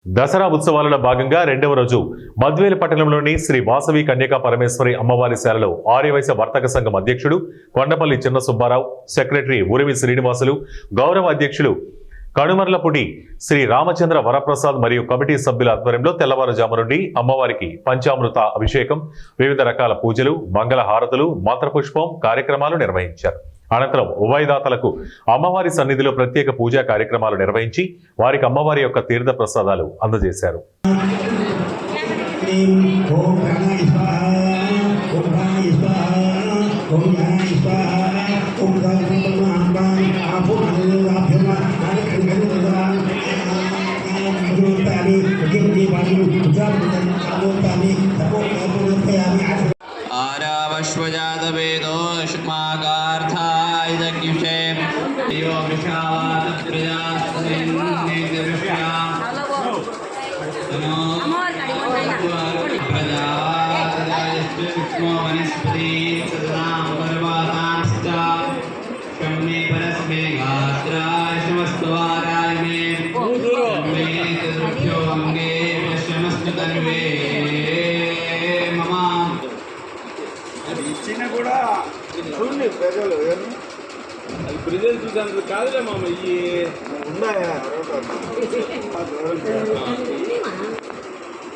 దసరా ఉత్సవాలలో భాగంగా రెండవ రోజు మద్వేలు పట్టణంలోని శ్రీ వాసవి కన్యకా పరమేశ్వరి అమ్మవారి శాలలో ఆర్యవైశ్య వర్తక సంఘం అధ్యక్షుడు కొండపల్లి చిన్న సుబ్బారావు, సెక్రటరీ ఉరిమి శ్రీనివాసులు, గౌరవ అధ్యక్షులు కనుమర్లపుడి శ్రీ రామచంద్ర వరప్రసాద్ మరియు కమిటీ సభ్యుల ఆధ్వర్యంలో తెల్లవారుజాము నుండి అమ్మవారికి పంచామృత అభిషేకం, వివిధ రకాల పూజలు, మంగళ హారతులు, మంత్రపుష్పం కార్యక్రమాలు నిర్వహించారు. అనంతరం ఉభయదాతలకు అమ్మవారి సన్నిధిలో ప్రత్యేక పూజా కార్యక్రమాలు నిర్వహించి వారికి అమ్మవారి యొక్క తీర్థ ప్రసాదాలు అందజేశారు. ఇచ్చిన కూడా చూడండి ప్రజలు అది ప్రజలు చూసాను కాదులే మామ ఇవి ఉన్నాయా